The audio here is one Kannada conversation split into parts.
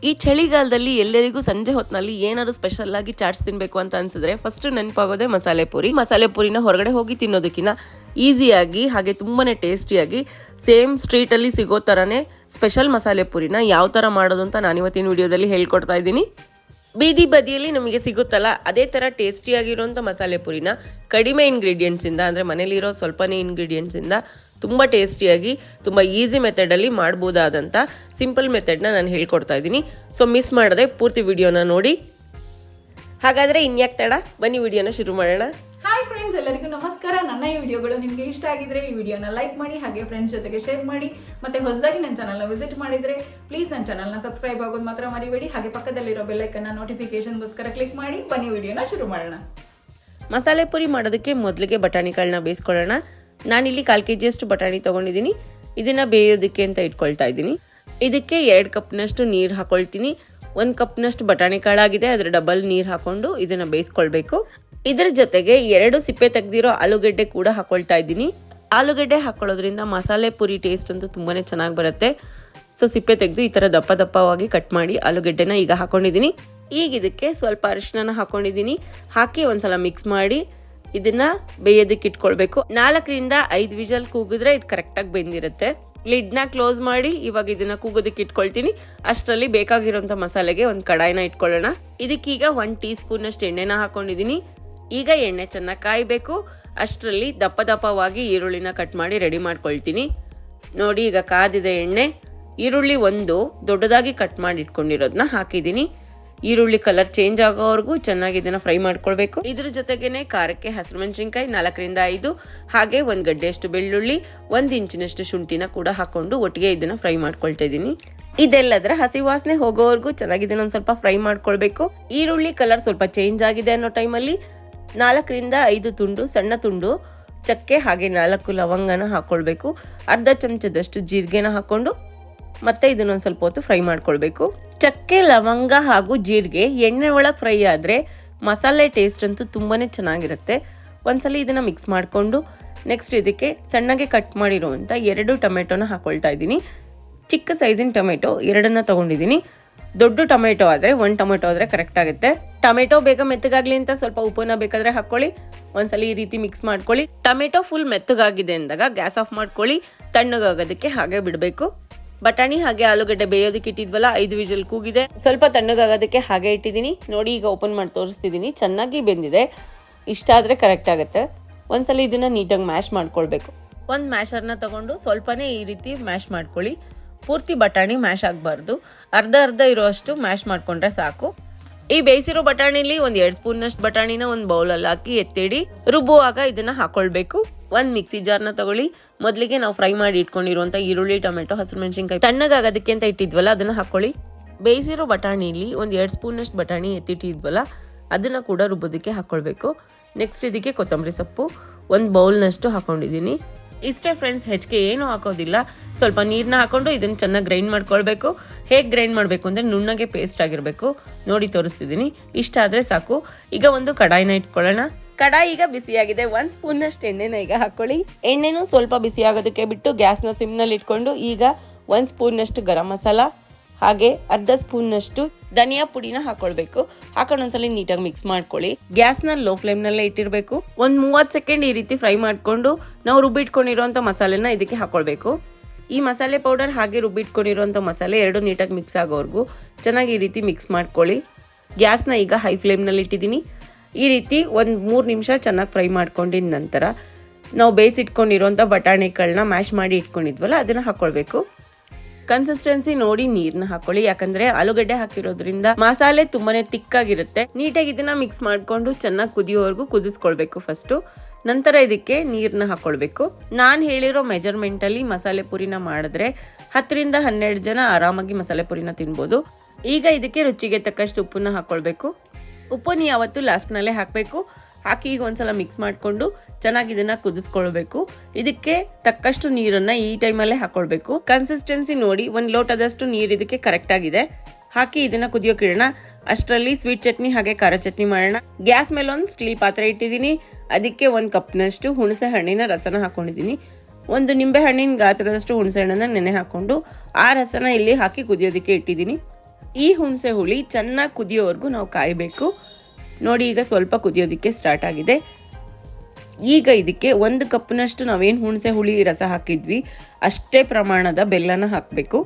ಈ ಚಳಿಗಾಲದಲ್ಲಿ ಎಲ್ಲರಿಗೂ ಸಂಜೆ ಹೊತ್ತಿನಲ್ಲಿ ಏನಾದ್ರು ಸ್ಪೆಷಲ್ ಆಗಿ ಚಾಟ್ಸ್ ತಿನ್ಬೇಕು ಅಂತ ಅನ್ಸಿದ್ರೆ ಫಸ್ಟ್ ನೆನಪಾಗೋದೇ ಮಸಾಲೆ ಪುರಿನ ಹೊರಗಡೆ ಹೋಗಿ ತಿನ್ನೋದಕ್ಕಿಂತ ಈಸಿಯಾಗಿ ಹಾಗೆ ತುಂಬಾನೇ ಟೇಸ್ಟಿಯಾಗಿ ಸೇಮ್ ಸ್ಟ್ರೀಟ್ ಅಲ್ಲಿ ಸಿಗೋ ತರನೇ ಸ್ಪೆಷಲ್ ಮಸಾಲೆ ಪುರಿನ ಯಾವ ತರ ಮಾಡೋದು ಅಂತ ನಾನು ಇವತ್ತಿನ ವಿಡಿಯೋದಲ್ಲಿ ಹೇಳ್ಕೊಡ್ತಾ ಇದ್ದೀನಿ. ಬೀದಿ ಬದಿಯಲ್ಲಿ ನಮಗೆ ಸಿಗುತ್ತಲ್ಲ ಅದೇ ಥರ ಟೇಸ್ಟಿಯಾಗಿರೋಂಥ ಮಸಾಲೆ ಪುರಿನ ಕಡಿಮೆ ಇಂಗ್ರೀಡಿಯೆಂಟ್ಸಿಂದ ಅಂದರೆ ಮನೇಲಿರೋ ಸ್ವಲ್ಪನೇ ಇಂಗ್ರೀಡಿಯೆಂಟ್ಸಿಂದ ತುಂಬ ಟೇಸ್ಟಿಯಾಗಿ ತುಂಬ ಈಸಿ ಮೆಥಡಲ್ಲಿ ಮಾಡ್ಬೋದಾದಂಥ ಸಿಂಪಲ್ ಮೆಥಡ್ನ ನಾನು ಹೇಳ್ಕೊಡ್ತಾ ಇದ್ದೀನಿ. ಸೊ ಮಿಸ್ ಮಾಡದೆ ಪೂರ್ತಿ ವಿಡಿಯೋನ ನೋಡಿ. ಹಾಗಾದರೆ ಇನ್ಯಾಕೆ ತಡ, ಬನ್ನಿ ವಿಡಿಯೋನ ಶುರು ಮಾಡೋಣ. ಹಾಯ್ ಫ್ರೆಂಡ್ಸ್, ಎಲ್ಲರಿಗೂ ನಮಸ್ಕಾರ. ನನ್ನ ಈ ವಿಡಿಯೋಗಳು ನಿಮಗೆ ಇಷ್ಟ ಆಗಿದ್ರೆ ಈ ವಿಡಿಯೋನ ಲೈಕ್ ಮಾಡಿ, ಹಾಗೆ ಫ್ರೆಂಡ್ಸ್ ಜೊತೆಗೆ ಶೇರ್ ಮಾಡಿ. ಮತ್ತೆ ಹೊಸದಾಗಿ ನನ್ನ ಚಾನಲ್ನ ವಿಸಿಟ್ ಮಾಡಿದ್ರೆ ಪ್ಲೀಸ್ ನನ್ನ ಚಾನಲ್ನ ಸಬ್ಸ್ಕ್ರೈಬ್ ಆಗೋದು ಮಾತ್ರ ಮರಿಬೇಡಿ. ಹಾಗೆ ಪಕ್ಕದಲ್ಲಿರೋ ಬೆಲ್ ಐಕನ್ನ ನೋಟಿಫಿಕೇಶನ್ಗೋಸ್ಕರ ಕ್ಲಿಕ್ ಮಾಡಿ. ಬನ್ನಿ ವಿಡಿಯೋನ ಶುರು ಮಾಡೋಣ. ಮಸಾಲೆ ಪುರಿ ಮಾಡೋದಕ್ಕೆ ಮೊದಲಿಗೆ ಬಟಾಣಿಗಳನ್ನ ಬೇಯಿಸ್ಕೊಳ್ಳೋಣ. ನಾನಿಲ್ಲಿ 1/4 kg ಬಟಾಣಿ ತೊಗೊಂಡಿದ್ದೀನಿ. ಇದನ್ನು ಬೇಯೋದಕ್ಕೆ ಅಂತ ಇಟ್ಕೊಳ್ತಾ ಇದ್ದೀನಿ. ಇದಕ್ಕೆ 2 ಕಪ್ನಷ್ಟು ನೀರು ಹಾಕೊಳ್ತೀನಿ. 1 ಕಪ್ನಷ್ಟು ಬಟಾಣಿ ಕಾಳಾಗಿದೆ, ಅದರ ಡಬಲ್ ನೀರು ಹಾಕೊಂಡು ಇದನ್ನು ಬೇಯಿಸ್ಕೊಳ್ಬೇಕು. ಇದರ ಜೊತೆಗೆ 2 ಸಿಪ್ಪೆ ತೆಗೆದಿರೋ ಆಲೂಗಡ್ಡೆ ಕೂಡ ಹಾಕೊಳ್ತಾ ಇದ್ದೀನಿ. ಆಲೂಗಡ್ಡೆ ಹಾಕೊಳ್ಳೋದ್ರಿಂದ ಮಸಾಲೆ ಪುರಿ ಟೇಸ್ಟ್ ಅಂತೂ ತುಂಬಾ ಚೆನ್ನಾಗಿ ಬರುತ್ತೆ. ಸೊ ಸಿಪ್ಪೆ ತೆಗೆದು ಈ ಥರ ದಪ್ಪ ದಪ್ಪವಾಗಿ ಕಟ್ ಮಾಡಿ ಆಲೂಗಡ್ಡೆನ ಈಗ ಹಾಕೊಂಡಿದ್ದೀನಿ. ಈಗ ಇದಕ್ಕೆ ಸ್ವಲ್ಪ ಅರಿಶಿನ ಹಾಕೊಂಡಿದ್ದೀನಿ. ಹಾಕಿ ಒಂದ್ಸಲ ಮಿಕ್ಸ್ ಮಾಡಿ ಇದನ್ನ ಬೇಯೋದಕ್ಕೆ ಇಟ್ಕೊಳ್ಬೇಕು. 4 ರಿಂದ 5 ವಿಷಲ್ ಕೂಗಿದ್ರೆ ಇದು ಕರೆಕ್ಟಾಗಿ ಬೆಂದಿರುತ್ತೆ. ಲಿಡ್ನ ಕ್ಲೋಸ್ ಮಾಡಿ ಇವಾಗ ಇದನ್ನ ಕೂಗೋದಕ್ಕೆ ಇಟ್ಕೊಳ್ತೀನಿ. ಅಷ್ಟರಲ್ಲಿ ಬೇಕಾಗಿರೋಂಥ ಮಸಾಲೆಗೆ ಒಂದು ಕಡಾಯಿನ ಇಟ್ಕೊಳ್ಳೋಣ. ಇದಕ್ಕೀಗ 1 ಟೀ ಸ್ಪೂನಷ್ಟು ಎಣ್ಣೆನ ಹಾಕೊಂಡಿದ್ದೀನಿ. ಈಗ ಎಣ್ಣೆ ಚೆನ್ನಾಗಿ ಕಾಯಬೇಕು. ಅಷ್ಟರಲ್ಲಿ ದಪ್ಪ ದಪ್ಪವಾಗಿ ಈರುಳ್ಳಿನ ಕಟ್ ಮಾಡಿ ರೆಡಿ ಮಾಡ್ಕೊಳ್ತೀನಿ. ನೋಡಿ, ಈಗ ಕಾದಿದೆ ಎಣ್ಣೆ. ಈರುಳ್ಳಿ ಒಂದು ದೊಡ್ಡದಾಗಿ ಕಟ್ ಮಾಡಿ ಇಟ್ಕೊಂಡಿರೋದನ್ನ ಹಾಕಿದ್ದೀನಿ. ಈರುಳ್ಳಿ ಕಲರ್ ಚೇಂಜ್ ಆಗೋವರೆಗೂ ಚೆನ್ನಾಗಿ ಇದನ್ನ ಫ್ರೈ ಮಾಡ್ಕೊಳ್ಬೇಕು. ಇದ್ರ ಜೊತೆಗೇನೆ ಖಾರಕ್ಕೆ ಹಸಿರು ಮೆಣಸಿನ್ಕಾಯಿ 4 ರಿಂದ 5, ಹಾಗೆ 1 ಗಡ್ಡೆಯಷ್ಟು ಬೆಳ್ಳುಳ್ಳಿ, 1 ಇಂಚಿನಷ್ಟು ಶುಂಠಿನ ಕೂಡ ಹಾಕೊಂಡು ಒಟ್ಟಿಗೆ ಇದನ್ನ ಫ್ರೈ ಮಾಡ್ಕೊಳ್ತಾ ಇದ್ದೀನಿ. ಇದೆಲ್ಲದರ ಹಸಿ ವಾಸನೆ ಹೋಗೋವರೆಗೂ ಚೆನ್ನಾಗಿ ಇದನ್ನ ಒಂದು ಸ್ವಲ್ಪ ಫ್ರೈ ಮಾಡ್ಕೊಳ್ಬೇಕು. ಈರುಳ್ಳಿ ಕಲರ್ ಸ್ವಲ್ಪ ಚೇಂಜ್ ಆಗಿದೆ ಅನ್ನೋ ಟೈಮಲ್ಲಿ 4 ರಿಂದ 5 ತುಂಡು ಸಣ್ಣ ತುಂಡು ಚಕ್ಕೆ ಹಾಗೆ 4 ಲವಂಗನ ಹಾಕೊಳ್ಬೇಕು. ಅರ್ಧ ಚಮಚದಷ್ಟು ಜೀರಿಗೆನ ಹಾಕೊಂಡು ಮತ್ತೆ ಇದನ್ನೊಂದು ಸ್ವಲ್ಪ ಹೊತ್ತು ಫ್ರೈ ಮಾಡ್ಕೊಳ್ಬೇಕು. ಚಕ್ಕೆ, ಲವಂಗ ಹಾಗೂ ಜೀರಿಗೆ ಎಣ್ಣೆ ಒಳಗೆ ಫ್ರೈ ಆದರೆ ಮಸಾಲೆ ಟೇಸ್ಟ್ ಅಂತೂ ತುಂಬಾ ಚೆನ್ನಾಗಿರುತ್ತೆ. ಒಂದ್ಸಲ ಇದನ್ನು ಮಿಕ್ಸ್ ಮಾಡಿಕೊಂಡು ನೆಕ್ಸ್ಟ್ ಇದಕ್ಕೆ ಸಣ್ಣಗೆ ಕಟ್ ಮಾಡಿರುವಂಥ 2 ಟೊಮೆಟೊನ ಹಾಕೊಳ್ತಾ ಇದ್ದೀನಿ. ಚಿಕ್ಕ ಸೈಜಿನ ಟೊಮೆಟೊ 2 ತೊಗೊಂಡಿದ್ದೀನಿ. ದೊಡ್ಡ ಟೊಮೆಟೊ ಆದರೆ 1 ಟೊಮೆಟೊ ಆದರೆ ಕರೆಕ್ಟ್ ಆಗುತ್ತೆ. ಟೊಮೆಟೊ ಬೇಗ ಮೆತ್ತಗಾಗಲಿ ಅಂತ ಸ್ವಲ್ಪ ಉಪ್ಪನ್ನ ಬೇಕಾದರೆ ಹಾಕ್ಕೊಳ್ಳಿ. ಒಂದ್ಸಲ ಈ ರೀತಿ ಮಿಕ್ಸ್ ಮಾಡ್ಕೊಳ್ಳಿ. ಟೊಮೆಟೊ ಫುಲ್ ಮೆತ್ತಗಾಗಿದೆ ಅಂದಾಗ ಗ್ಯಾಸ್ ಆಫ್ ಮಾಡ್ಕೊಳ್ಳಿ. ತಣ್ಣಗಾಗೋದಕ್ಕೆ ಹಾಗೆ ಬಿಡಬೇಕು. ಬಟಾಣಿ ಹಾಗೆ ಆಲೂಗಡ್ಡೆ ಬೇಯೋದಕ್ಕೆ ಇಟ್ಟಿದ್ವಲ್ಲ 5 ವಿಷಲ್ ಕೂಗಿದೆ. ಸ್ವಲ್ಪ ತಣ್ಣಗಾಗೋದಕ್ಕೆ ಹಾಗೆ ಇಟ್ಟಿದ್ದೀನಿ. ನೋಡಿ, ಈಗ ಓಪನ್ ಮಾಡಿ ತೋರಿಸ್ತಿದ್ದೀನಿ. ಚೆನ್ನಾಗಿ ಬೆಂದಿದೆ. ಇಷ್ಟ ಆದರೆ ಕರೆಕ್ಟ್ ಆಗುತ್ತೆ. ಒಂದ್ಸಲ ಇದನ್ನು ನೀಟಾಗಿ ಮ್ಯಾಶ್ ಮಾಡ್ಕೊಳ್ಬೇಕು. ಒಂದು ಮ್ಯಾಶರ್ನ ತಗೊಂಡು ಸ್ವಲ್ಪನೇ ಈ ರೀತಿ ಮ್ಯಾಶ್ ಮಾಡ್ಕೊಳ್ಳಿ. ಪೂರ್ತಿ ಬಟಾಣಿ ಮ್ಯಾಶ್ ಆಗಬಾರ್ದು, ಅರ್ಧ ಇರೋಷ್ಟು ಮ್ಯಾಶ್ ಮಾಡ್ಕೊಂಡ್ರೆ ಸಾಕು. ಈ ಬೇಯಿಸಿರೋ ಬಟಾಣಿಲಿ 1-2 ಸ್ಪೂನ್ನಷ್ಟು ಬಟಾಣಿನ ಒಂದು ಬೌಲಲ್ಲಿ ಹಾಕಿ ಎತ್ತಿಡಿ. ರುಬ್ಬುವಾಗ ಇದನ್ನ ಹಾಕೊಳ್ಬೇಕು. 1 ಮಿಕ್ಸಿ ಜಾರ್ನ ತಗೊಳ್ಳಿ. ಮೊದಲಿಗೆ ನಾವು ಫ್ರೈ ಮಾಡಿ ಇಟ್ಕೊಂಡಿರುವಂಥ ಈರುಳ್ಳಿ, ಟೊಮೆಟೊ, ಹಸಿರು ಮೆಣಸಿನ್ಕಾಯಿ ತಣ್ಣಗಾಗೋದಕ್ಕೆ ಅಂತ ಇಟ್ಟಿದ್ವಲ್ಲ ಅದನ್ನ ಹಾಕೊಳ್ಳಿ. ಬೇಯಿಸಿರೋ ಬಟಾಣಿಲಿ 1-2 ಸ್ಪೂನ್ನಷ್ಟು ಬಟಾಣಿ ಎತ್ತಿಟ್ಟಿದ್ವಲ್ಲ ಅದನ್ನ ಕೂಡ ರುಬ್ಬೋದಕ್ಕೆ ಹಾಕೊಳ್ಬೇಕು. ನೆಕ್ಸ್ಟ್ ಇದಕ್ಕೆ ಕೊತ್ತಂಬರಿ ಸೊಪ್ಪು 1 ಬೌಲ್ನಷ್ಟು ಹಾಕೊಂಡಿದ್ದೀನಿ. ಇಷ್ಟೇ ಫ್ರೆಂಡ್ಸ್, ಹೆಚ್ಚಿಗೆ ಏನೂ ಹಾಕೋದಿಲ್ಲ. ಸ್ವಲ್ಪ ನೀರನ್ನ ಹಾಕೊಂಡು ಇದನ್ನು ಚೆನ್ನಾಗಿ ಗ್ರೈಂಡ್ ಮಾಡ್ಕೊಳ್ಬೇಕು. ಹೇಗೆ ಗ್ರೈಂಡ್ ಮಾಡಬೇಕು ಅಂದರೆ ನುಣ್ಣಗೆ ಪೇಸ್ಟ್ ಆಗಿರಬೇಕು. ನೋಡಿ ತೋರಿಸ್ತಿದ್ದೀನಿ. ಇಷ್ಟ ಆದರೆ ಸಾಕು. ಈಗ ಒಂದು ಕಡಾಯಿನ ಇಟ್ಕೊಳ್ಳೋಣ. ಕಡಾಯಿ ಈಗ ಬಿಸಿಯಾಗಿದೆ. 1 ಸ್ಪೂನ್ನಷ್ಟು ಎಣ್ಣೆನ ಈಗ ಹಾಕೊಳ್ಳಿ. ಎಣ್ಣೆನೂ ಸ್ವಲ್ಪ ಬಿಸಿ ಆಗೋದಕ್ಕೆ ಬಿಟ್ಟು ಗ್ಯಾಸ್ನ ಸಿಮ್ನಲ್ಲಿ ಇಟ್ಕೊಂಡು ಈಗ 1 ಸ್ಪೂನ್ನಷ್ಟು ಗರಂ ಮಸಾಲ ಹಾಗೆ ಅರ್ಧ ಸ್ಪೂನ್ನಷ್ಟು ಧನಿಯಾ ಪುಡಿನ ಹಾಕೊಳ್ಬೇಕು. ಹಾಕೊಂಡು ಒಂದ್ಸಲ ನೀಟಾಗಿ ಮಿಕ್ಸ್ ಮಾಡ್ಕೊಳ್ಳಿ. ಗ್ಯಾಸ್ನ ಲೋ ಫ್ಲೇಮ್ನಲ್ಲೇ ಇಟ್ಟಿರಬೇಕು. 30 ಸೆಕೆಂಡ್ ಈ ರೀತಿ ಫ್ರೈ ಮಾಡಿಕೊಂಡು ನಾವು ರುಬ್ಬಿಟ್ಕೊಂಡಿರೋಂಥ ಮಸಾಲೆನ ಇದಕ್ಕೆ ಹಾಕೊಳ್ಬೇಕು. ಈ ಮಸಾಲೆ ಪೌಡರ್ ಹಾಗೆ ರುಬ್ಬಿಟ್ಕೊಂಡಿರೋಂಥ ಮಸಾಲೆ 2 ನೀಟಾಗಿ ಮಿಕ್ಸ್ ಆಗೋವರೆಗೂ ಚೆನ್ನಾಗಿ ಈ ರೀತಿ ಮಿಕ್ಸ್ ಮಾಡ್ಕೊಳ್ಳಿ. ಗ್ಯಾಸ್ನ ಈಗ ಹೈ ಫ್ಲೇಮ್ನಲ್ಲಿ ಇಟ್ಟಿದ್ದೀನಿ. ಈ ರೀತಿ 1-3 ನಿಮಿಷ ಚೆನ್ನಾಗಿ ಫ್ರೈ ಮಾಡ್ಕೊಂಡಿದ ನಂತರ ನಾವು ಬೇಯಿಸಿಟ್ಕೊಂಡಿರೋಂಥ ಬಟಾಣಿಗಳನ್ನ ಮ್ಯಾಶ್ ಮಾಡಿ ಇಟ್ಕೊಂಡಿದ್ವಲ್ಲ ಅದನ್ನು ಹಾಕೊಳ್ಬೇಕು. ಕನ್ಸಿಸ್ಟೆನ್ಸಿ ನೋಡಿ ನೀರನ್ನ ಹಾಕೊಳ್ಳಿ. ಯಾಕಂದ್ರೆ ಆಲೂಗಡ್ಡೆ ಹಾಕಿರೋದ್ರಿಂದ ಮಸಾಲೆ ತುಂಬಾನೇ ತಿಕ್ಕಾಗಿರುತ್ತೆ. ನೀಟಾಗಿ ಇದನ್ನ ಮಿಕ್ಸ್ ಮಾಡ್ಕೊಂಡು ಚೆನ್ನಾಗಿ ಕುದಿಯೋವರೆಗೂ ಕುದಿಸ್ಕೊಳ್ಬೇಕು ಫಸ್ಟು. ನಂತರ ಇದಕ್ಕೆ ನೀರನ್ನ ಹಾಕೊಳ್ಬೇಕು. ನಾನು ಹೇಳಿರೋ ಮೆಜರ್ಮೆಂಟ್ ಅಲ್ಲಿ ಮಸಾಲೆ ಪುರಿನ ಮಾಡಿದ್ರೆ 10 ರಿಂದ 12 ಜನ ಆರಾಮಾಗಿ ಮಸಾಲೆ ಪುರಿನ ತಿನ್ಬೋದು. ಈಗ ಇದಕ್ಕೆ ರುಚಿಗೆ ತಕ್ಕಷ್ಟು ಉಪ್ಪನ್ನ ಹಾಕೊಳ್ಬೇಕು. ಉಪ್ಪನ್ನು ಯಾವತ್ತೂ ಲಾಸ್ಟ್ನಲ್ಲೇ ಹಾಕಬೇಕು. ಹಾಕಿ ಈಗ ಒಂದ್ಸಲ ಮಿಕ್ಸ್ ಮಾಡಿಕೊಂಡು ಚೆನ್ನಾಗಿ ಇದನ್ನ ಕುದಿಸ್ಕೊಳ್ಬೇಕು. ಇದಕ್ಕೆ ತಕ್ಕಷ್ಟು ನೀರನ್ನ ಈ ಟೈಮಲ್ಲೇ ಹಾಕೊಳ್ಬೇಕು. ಕನ್ಸಿಸ್ಟೆನ್ಸಿ ನೋಡಿ 1 ಲೋಟದಷ್ಟು ನೀರು ಇದಕ್ಕೆ ಕರೆಕ್ಟ್ ಆಗಿದೆ. ಹಾಕಿ ಇದನ್ನ ಕುದಿಯೋಕೆ ಇಡೋಣ. ಅಷ್ಟರಲ್ಲಿ ಸ್ವೀಟ್ ಚಟ್ನಿ ಹಾಗೆ ಖಾರ ಚಟ್ನಿ ಮಾಡೋಣ. ಗ್ಯಾಸ್ ಮೇಲೆ ಒಂದು ಸ್ಟೀಲ್ ಪಾತ್ರೆ ಇಟ್ಟಿದ್ದೀನಿ. ಅದಕ್ಕೆ 1 ಕಪ್ನಷ್ಟು ಹುಣಸೆ ಹಣ್ಣಿನ ರಸನ ಹಾಕೊಂಡಿದ್ದೀನಿ. 1 ನಿಂಬೆ ಹಣ್ಣಿನ ಗಾತ್ರದಷ್ಟು ಹುಣಸೆ ಹಣ್ಣನ್ನ ನೆನೆ ಹಾಕೊಂಡು ಆ ರಸನ ಇಲ್ಲಿ ಹಾಕಿ ಕುದಿಯೋದಕ್ಕೆ ಇಟ್ಟಿದ್ದೀನಿ. ಈ ಹುಣಸೆ ಹುಳಿ ಚೆನ್ನಾಗಿ ಕುದಿಯೋವರೆಗೂ ನಾವು ಕಾಯಬೇಕು. ನೋಡಿ ಈಗ ಸ್ವಲ್ಪ ಕುದಿಯೋದಕ್ಕೆ ಸ್ಟಾರ್ಟ್ ಆಗಿದೆ. ಈಗ ಇದಕ್ಕೆ 1 ಕಪ್ನಷ್ಟು ನಾವೇನು ಹುಣಸೆ ಹುಳಿ ರಸ ಹಾಕಿದ್ವಿ ಅಷ್ಟೇ ಪ್ರಮಾಣದ ಬೆಲ್ಲನ ಹಾಕಬೇಕು.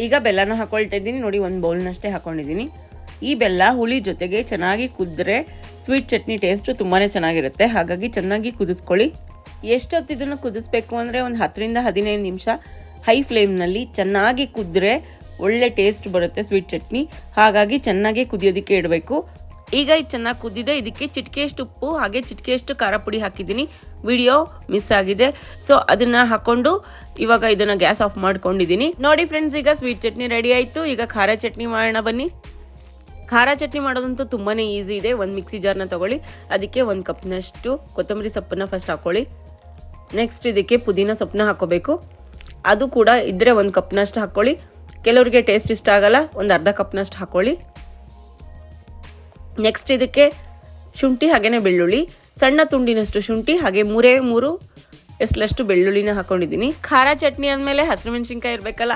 ಈಗ ಬೆಲ್ಲನ ಹಾಕೊಳ್ತಾ ಇದ್ದೀನಿ. ನೋಡಿ 1 ಬೌಲ್ನಷ್ಟೇ ಹಾಕೊಂಡಿದ್ದೀನಿ. ಈ ಬೆಲ್ಲ ಹುಳಿ ಜೊತೆಗೆ ಚೆನ್ನಾಗಿ ಕುದ್ರೆ ಸ್ವೀಟ್ ಚಟ್ನಿ ಟೇಸ್ಟು ತುಂಬಾ ಚೆನ್ನಾಗಿರುತ್ತೆ. ಹಾಗಾಗಿ ಚೆನ್ನಾಗಿ ಕುದಿಸ್ಕೊಳ್ಳಿ. ಎಷ್ಟೊತ್ತು ಇದನ್ನು ಕುದಿಸ್ಬೇಕು ಅಂದರೆ ಒಂದು 10 ರಿಂದ 15 ನಿಮಿಷ ಹೈ ಫ್ಲೇಮ್ನಲ್ಲಿ ಚೆನ್ನಾಗಿ ಕುದ್ರೆ ಒಳ್ಳೆ ಟೇಸ್ಟ್ ಬರುತ್ತೆ ಸ್ವೀಟ್ ಚಟ್ನಿ. ಹಾಗಾಗಿ ಚೆನ್ನಾಗಿ ಕುದಿಯೋದಕ್ಕೆ ಇಡಬೇಕು. ಈಗ ಇದು ಚೆನ್ನಾಗಿ ಕುದ್ದಿದೆ. ಇದಕ್ಕೆ ಚಿಟಿಕೆಯಷ್ಟು ಉಪ್ಪು ಹಾಗೆ ಚಿಟಿಕೆಯಷ್ಟು ಖಾರ ಪುಡಿ ಹಾಕಿದ್ದೀನಿ. ವಿಡಿಯೋ ಮಿಸ್ ಆಗಿದೆ, ಸೊ ಅದನ್ನು ಹಾಕ್ಕೊಂಡು ಇವಾಗ ಇದನ್ನು ಗ್ಯಾಸ್ ಆಫ್ ಮಾಡ್ಕೊಂಡಿದ್ದೀನಿ. ನೋಡಿ ಫ್ರೆಂಡ್ಸ್, ಈಗ ಸ್ವೀಟ್ ಚಟ್ನಿ ರೆಡಿ ಆಯಿತು. ಈಗ ಖಾರ ಚಟ್ನಿ ಮಾಡೋಣ ಬನ್ನಿ. ಖಾರ ಚಟ್ನಿ ಮಾಡೋದಂತೂ ತುಂಬಾ ಈಸಿ ಇದೆ. ಒಂದು ಮಿಕ್ಸಿ ಜಾರ್ನ ತೊಗೊಳ್ಳಿ. ಅದಕ್ಕೆ 1 ಕಪ್ನಷ್ಟು ಕೊತ್ತಂಬರಿ ಸೊಪ್ಪನ್ನು ಫಸ್ಟ್ ಹಾಕ್ಕೊಳ್ಳಿ. ನೆಕ್ಸ್ಟ್ ಇದಕ್ಕೆ ಪುದೀನ ಸೊಪ್ಪನ್ನ ಹಾಕ್ಕೋಬೇಕು. ಅದು ಕೂಡ ಇದ್ದರೆ 1 ಕಪ್ನಷ್ಟು ಹಾಕ್ಕೊಳ್ಳಿ. ಕೆಲವರಿಗೆ ಟೇಸ್ಟ್ ಇಷ್ಟ ಆಗಲ್ಲ, ಒಂದು ಅರ್ಧ ಕಪ್ನಷ್ಟು ಹಾಕ್ಕೊಳ್ಳಿ. ನೆಕ್ಸ್ಟ್ ಇದಕ್ಕೆ ಶುಂಠಿ ಹಾಗೆಯೇ ಬೆಳ್ಳುಳ್ಳಿ, ಸಣ್ಣ ತುಂಡಿನಷ್ಟು ಶುಂಠಿ ಹಾಗೆ 3 ಎಸ್ಲಷ್ಟು ಬೆಳ್ಳುಳ್ಳಿನ ಹಾಕ್ಕೊಂಡಿದ್ದೀನಿ. ಖಾರ ಚಟ್ನಿ ಅಂದಮೇಲೆ ಹಸಿರು ಮೆಣಸಿನ್ಕಾಯಿ ಇರಬೇಕಲ್ಲ,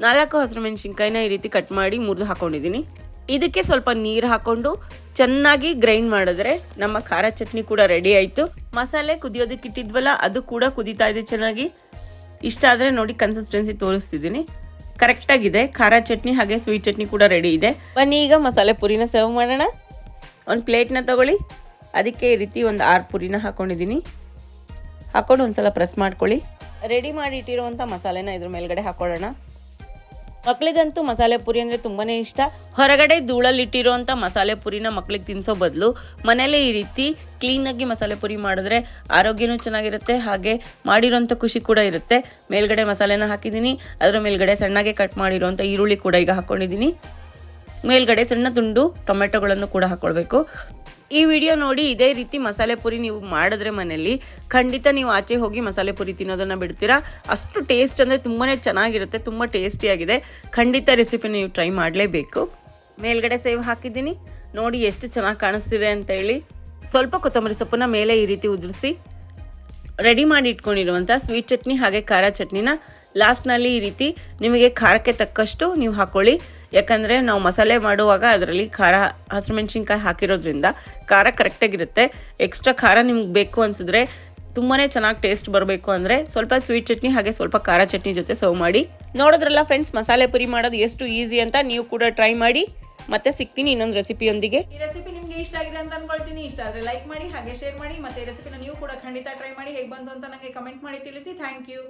4 ಹಸಿರು ಮೆಣಸಿನ್ಕಾಯಿನ ಈ ರೀತಿ ಕಟ್ ಮಾಡಿ ಮುರಿದು ಹಾಕ್ಕೊಂಡಿದ್ದೀನಿ. ಇದಕ್ಕೆ ಸ್ವಲ್ಪ ನೀರು ಹಾಕ್ಕೊಂಡು ಚೆನ್ನಾಗಿ ಗ್ರೈಂಡ್ ಮಾಡಿದ್ರೆ ನಮ್ಮ ಖಾರ ಚಟ್ನಿ ಕೂಡ ರೆಡಿ ಆಯಿತು. ಮಸಾಲೆ ಕುದಿಯೋದಕ್ಕೆ ಇಟ್ಟಿದ್ವಲ್ಲ ಅದು ಕೂಡ ಕುದೀತಾ ಇದೆ ಚೆನ್ನಾಗಿ. ಇಷ್ಟ ಆದರೆ ನೋಡಿ ಕನ್ಸಿಸ್ಟೆನ್ಸಿ ತೋರಿಸ್ತಿದ್ದೀನಿ, ಕರೆಕ್ಟಾಗಿದೆ. ಖಾರ ಚಟ್ನಿ ಹಾಗೆ ಸ್ವೀಟ್ ಚಟ್ನಿ ಕೂಡ ರೆಡಿ ಇದೆ. ಬನ್ನಿ ಈಗ ಮಸಾಲೆ ಪುರಿನ ಸರ್ವ್ ಮಾಡೋಣ. ಒಂದು ಪ್ಲೇಟ್ನ ತಗೊಳ್ಳಿ. ಅದಕ್ಕೆ ಈ ರೀತಿ ಒಂದು 6 ಪುರಿನ ಹಾಕ್ಕೊಂಡಿದ್ದೀನಿ. ಹಾಕ್ಕೊಂಡು ಒಂದು ಸಲ ಪ್ರೆಸ್ ಮಾಡ್ಕೊಳ್ಳಿ. ರೆಡಿ ಮಾಡಿ ಇಟ್ಟಿರುವಂಥ ಮಸಾಲೆನ ಇದ್ರ ಮೇಲ್ಗಡೆ ಹಾಕ್ಕೊಳ್ಳೋಣ. ಮಕ್ಕಳಿಗಂತೂ ಮಸಾಲೆ ಪುರಿ ಅಂದರೆ ತುಂಬಾ ಇಷ್ಟ. ಹೊರಗಡೆ ಧೂಳಲ್ಲಿಟ್ಟಿರುವಂಥ ಮಸಾಲೆ ಪುರಿನ ಮಕ್ಕಳಿಗೆ ತಿನ್ನಿಸೋ ಬದಲು ಮನೇಲೇ ಈ ರೀತಿ ಕ್ಲೀನಾಗಿ ಮಸಾಲೆ ಪುರಿ ಮಾಡಿದ್ರೆ ಆರೋಗ್ಯನೂ ಚೆನ್ನಾಗಿರುತ್ತೆ, ಹಾಗೆ ಮಾಡಿರೋಂಥ ಖುಷಿ ಕೂಡ ಇರುತ್ತೆ. ಮೇಲ್ಗಡೆ ಮಸಾಲೆನ ಹಾಕಿದ್ದೀನಿ. ಅದರ ಮೇಲ್ಗಡೆ ಸಣ್ಣಗೆ ಕಟ್ ಮಾಡಿರೋಂಥ ಈರುಳ್ಳಿ ಕೂಡ ಈಗ ಹಾಕ್ಕೊಂಡಿದ್ದೀನಿ. ಮೇಲ್ಗಡೆ ಸಣ್ಣ ತುಂಡು ಟೊಮೆಟೊಗಳನ್ನು ಕೂಡ ಹಾಕ್ಕೊಳ್ಬೇಕು. ಈ ವಿಡಿಯೋ ನೋಡಿ ಇದೇ ರೀತಿ ಮಸಾಲೆ ಪುರಿ ನೀವು ಮಾಡಿದ್ರೆ ಮನೆಯಲ್ಲಿ ಖಂಡಿತ ನೀವು ಆಚೆ ಹೋಗಿ ಮಸಾಲೆ ಪುರಿ ತಿನ್ನೋದನ್ನು ಬಿಡ್ತೀರಾ. ಅಷ್ಟು ಟೇಸ್ಟ್ ಅಂದರೆ ತುಂಬಾ ಚೆನ್ನಾಗಿರುತ್ತೆ, ತುಂಬ ಟೇಸ್ಟಿಯಾಗಿದೆ. ಖಂಡಿತ ರೆಸಿಪಿ ನೀವು ಟ್ರೈ ಮಾಡಲೇಬೇಕು. ಮೇಲ್ಗಡೆ ಸೇವ್ ಹಾಕಿದ್ದೀನಿ. ನೋಡಿ ಎಷ್ಟು ಚೆನ್ನಾಗಿ ಕಾಣಿಸ್ತಿದೆ ಅಂತ ಹೇಳಿ. ಸ್ವಲ್ಪ ಕೊತ್ತಂಬರಿ ಸೊಪ್ಪನ್ನ ಮೇಲೆ ಈ ರೀತಿ ಉದುರಿಸಿ ರೆಡಿ ಮಾಡಿ ಇಟ್ಕೊಂಡಿರುವಂಥ ಸ್ವೀಟ್ ಚಟ್ನಿ ಹಾಗೆ ಖಾರ ಚಟ್ನಿನ ಲಾಸ್ಟ್ನಲ್ಲಿ ಈ ರೀತಿ ನಿಮಗೆ ಖಾರಕ್ಕೆ ತಕ್ಕಷ್ಟು ನೀವು ಹಾಕ್ಕೊಳ್ಳಿ. ಯಾಕಂದರೆ ನಾವು ಮಸಾಲೆ ಮಾಡುವಾಗ ಅದರಲ್ಲಿ ಖಾರ ಹಸಿರು ಮೆಣಸಿನ್ಕಾಯಿ ಹಾಕಿರೋದ್ರಿಂದ ಖಾರ ಕರೆಕ್ಟಾಗಿರುತ್ತೆ. ಎಕ್ಸ್ಟ್ರಾ ಖಾರ ನಿಮ್ಗೆ ಬೇಕು ಅನಿಸಿದ್ರೆ ತುಂಬಾ ಚೆನ್ನಾಗಿ ಟೇಸ್ಟ್ ಬರಬೇಕು ಅಂದರೆ ಸ್ವಲ್ಪ ಸ್ವೀಟ್ ಚಟ್ನಿ ಹಾಗೆ ಸ್ವಲ್ಪ ಖಾರ ಚಟ್ನಿ ಜೊತೆ ಸರ್ವ್ ಮಾಡಿ. ನೋಡಿದ್ರಲ್ಲ ಫ್ರೆಂಡ್ಸ್, ಮಸಾಲೆ ಪುರಿ ಮಾಡೋದು ಎಷ್ಟು ಈಸಿ ಅಂತ. ನೀವು ಕೂಡ ಟ್ರೈ ಮಾಡಿ. ಮತ್ತೆ ಸಿಗ್ತೀನಿ ಇನ್ನೊಂದು ರೆಸಿಪಿಯೊಂದಿಗೆ. ಈ ರೆಸಿಪಿ ನಿಮಗೆ ಇಷ್ಟ ಆಗಿದೆ ಅಂತ ಅನ್ಕೊಳ್ತೀನಿ. ಇಷ್ಟ ಆದರೆ ಲೈಕ್ ಮಾಡಿ ಹಾಗೆ ಶೇರ್ ಮಾಡಿ. ಮತ್ತೆ ಈ ರೆಸಿಪಿನ ನೀವು ಕೂಡ ಖಂಡಿತ ಟ್ರೈ ಮಾಡಿ. ಹೇಗೆ ಬಂತು ಅಂತ ನನಗೆ ಕಮೆಂಟ್ ಮಾಡಿ ತಿಳಿಸಿ. Thank you.